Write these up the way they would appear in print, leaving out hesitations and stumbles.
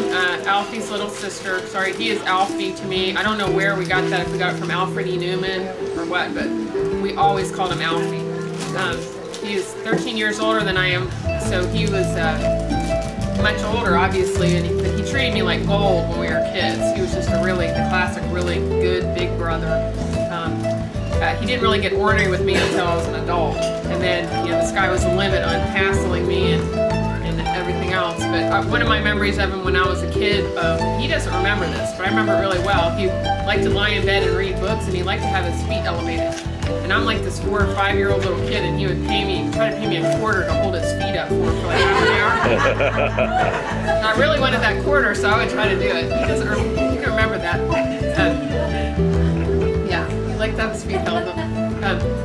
am Alfie's little sister. Sorry, he is Alfie to me. I don't know where we got that, if we got it from Alfred E. Newman or what, but we always called him Alfie. He is 13 years older than I am, so he was much older, obviously, and he treated me like gold when we were kids. He was just the classic, really good big brother. He didn't really get ornery with me until I was an adult, and then the sky was the limit on hassling me and everything else. But one of my memories of him when I was a kid, he doesn't remember this, but I remember it really well. He liked to lie in bed and read books, and he liked to have his feet elevated. And I'm like this 4 or 5 year old little kid, and he would try to pay me a quarter to hold his feet up for him for like half an hour. And I really wanted that quarter, so I would try to do it. He can remember that. Yeah, he liked to have his feet held up.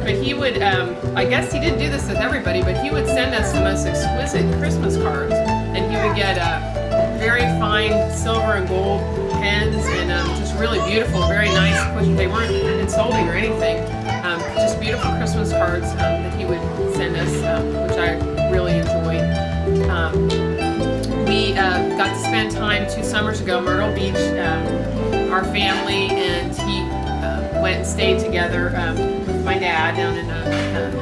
But he would, I guess he didn't do this with everybody, but he would send us the most exquisite Christmas cards. And he would get very fine silver and gold pens, and just really beautiful, very nice. They weren't insulting or anything. Just beautiful Christmas cards that he would send us, which I really enjoyed. We got to spend time 2 summers ago, Myrtle Beach, our family, and he went and stayed together with my dad down in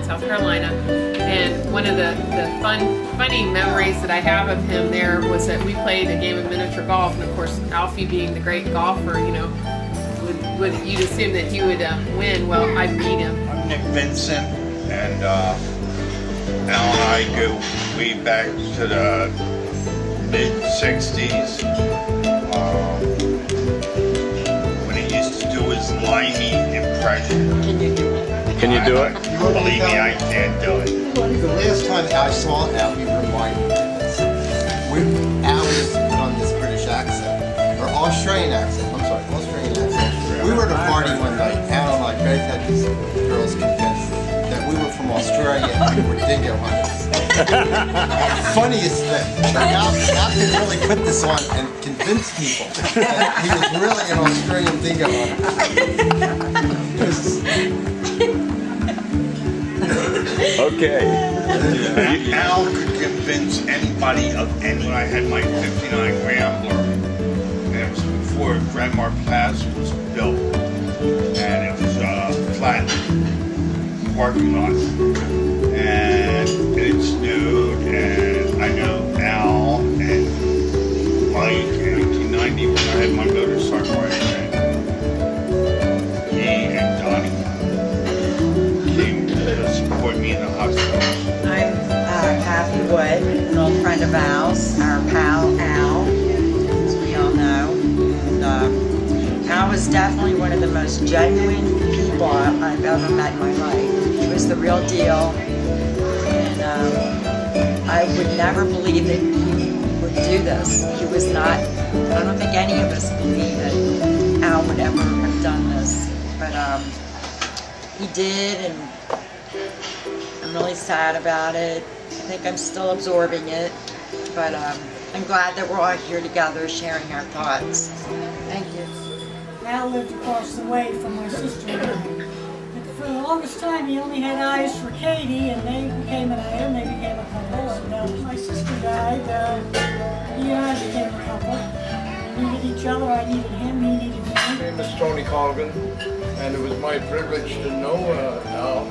South Carolina. And one of the funny memories that I have of him there was that we played a game of miniature golf, and of course Alfie being the great golfer, you'd assume that he would win. Well, I beat him. I'm Nick Vincent, and Al and I go way back to the mid-60s. When he used to do his limey impression. Can you do it? Believe me, I can't do it. The last time I saw Al, he reminded me of this. Al used to put on this British accent, or Australian accent. I'm sorry, Australian accent. We were at a party one night. Al and I both had these girls convinced that we were from Australia and we were dingo hunters. Funniest thing, Al could really put this on and convince people that he was really an Australian dingo hunter. Okay. Al could convince anybody of any. When I had my 59 Rambler, and it was before Grandma Plaza was built, and it was a flat parking lot, and it snowed, and I know Al and Mike in 1990 when I had my motorcycle accident. He and Donnie came to support me in the hospital. I'm Kathy Wood, an old friend of Al's, our pal Al, as we all know. And Al was definitely one of the most genuine people I've ever met in my life. He was the real deal, and I would never believe that he would do this. He was not, I don't think any of us believed that Al would ever have done this, but he did, and I'm really sad about it. I think I'm still absorbing it, but I'm glad that we're all here together sharing our thoughts. Thank you. Al lived across the way from my sister and I. But for the longest time, he only had eyes for Katie, and they became an item, they became a couple. And my sister died, he and I became a couple. We needed each other, I needed him, he needed me. My name is Tony Colgan, and it was my privilege to know Al.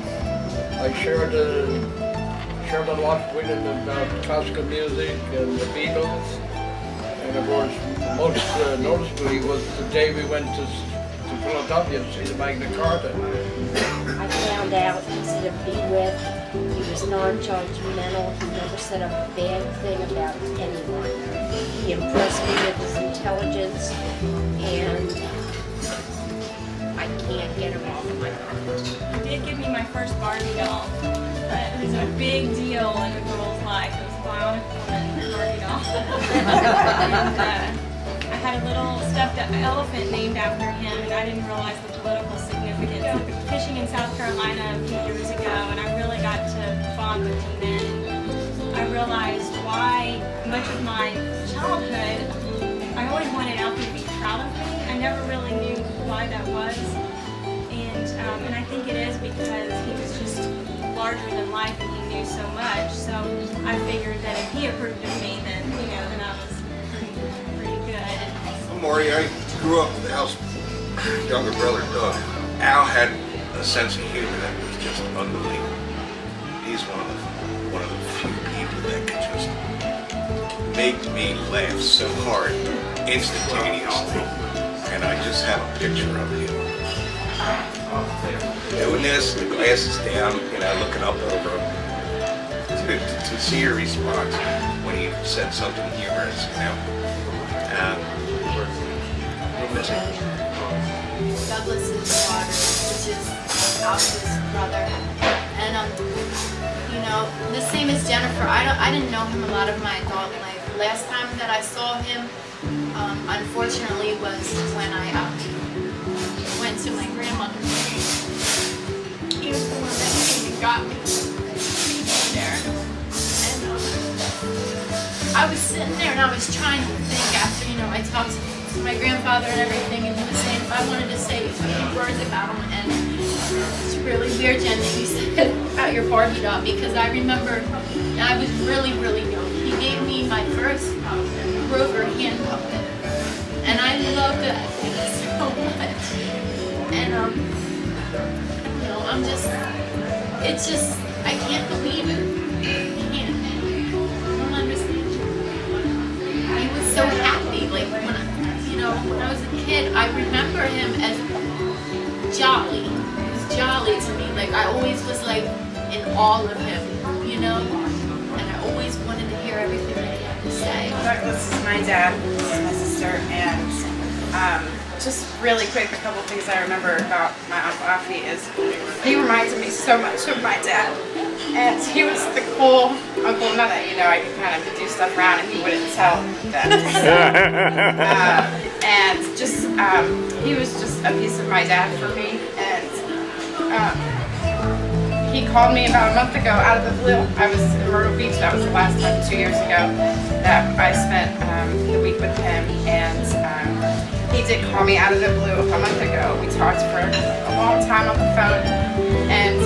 I shared a lot with him about classical music and the Beatles, and of course most noticeably was the day we went to Philadelphia to see the Magna Carta. I found out easy to be with. He was non-judgmental. He never said a bad thing about anyone. He impressed me with his intelligence, and I can't get him off of my heart. He did give me my first Barbie doll. It was a big deal in a girl's life. It was a bionic woman Barbie doll. And, I had a little stuffed elephant named after him, and I didn't realize the political significance. I was fishing in South Carolina a few years ago, and I really got to bond with him then. I realized why much of my childhood, I always wanted Alfie to be proud of me. I never really knew why that was. And I think it is because he was just larger than life and he knew so much. So I figured that if he approved of me, then, then I was pretty Marty, I grew up with Al's younger brother, Doug. Al had a sense of humor that was just unbelievable. He's one of the few people that could just make me laugh so hard instantaneously. And I just have a picture of him doing this, the glasses down, looking up over him to see your response when he said something humorous, we're missing. Douglas's daughter, which is Al's brother, and the same as Jennifer. I didn't know him a lot of my adult life. The last time that I saw him, unfortunately, was when I went to my grandmother's house. He was the one that came and got me there, and I was sitting there and I was trying to think after I talked to my grandfather and everything, and he was saying if I wanted to say a few words about him, and it's really weird, Jen, that you said about your Barbie doll, because I remember I was really, really young. He gave me my first Rover hand puppet, and I loved that thing so much. And it's just, I can't believe it. I can't. I don't understand. He was so happy, like when I was a kid, I remember him as jolly. He was jolly to me. Like I always was like in awe of him, and I always wanted to hear everything that he had to say. Douglas is my dad, this is my sister, and just really quick, a couple things I remember about my Uncle Alfie is he reminds me so much of my dad. And he was the cool uncle, not that I could kind of do stuff around and he wouldn't tell them. And just, he was just a piece of my dad for me. And he called me about a month ago out of the blue. I was in Myrtle Beach, that was the last time 2 years ago that I spent the week with him. And he did call me out of the blue a month ago. We talked for a long time on the phone. And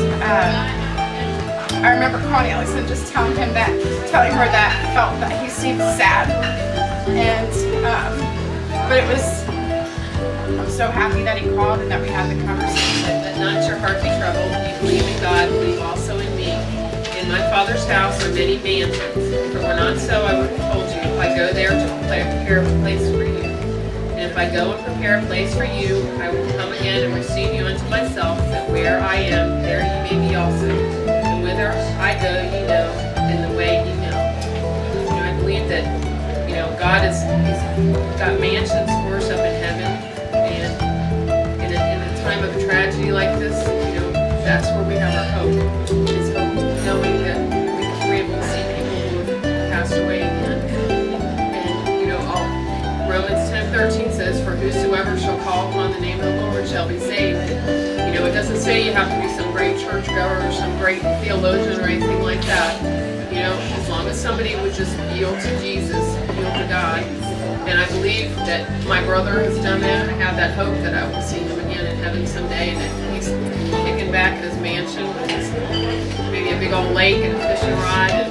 I remember calling Alex and just telling her that I felt that he seemed sad, and but it was, I'm so happy that he called and that we had the conversation. Let not your heart be troubled. You believe in God, believe also in me. In my Father's house are many mansions. If it were not so, I would have told you. If I go there to prepare a place for you, and if I go and prepare a place for you, I will come again and receive you unto myself, that where I am, there you may be also. Whither I go, you know, and the way you know. I believe that, God he's got mansions for us up in heaven, and in a time of a tragedy like this, that's where we have our hope. It's hope knowing that we're able to see people who have passed away again. And, Romans 10:13 says, for whosoever shall call upon the name of the Lord shall be saved. It doesn't say you have to be some great churchgoer or some great theologian or anything like that. As long as somebody would just yield to Jesus, yield to God. And I believe that my brother has done that. I have that hope that I will see him again in heaven someday, and that he's kicking back at his mansion with maybe a big old lake and a fishing rod.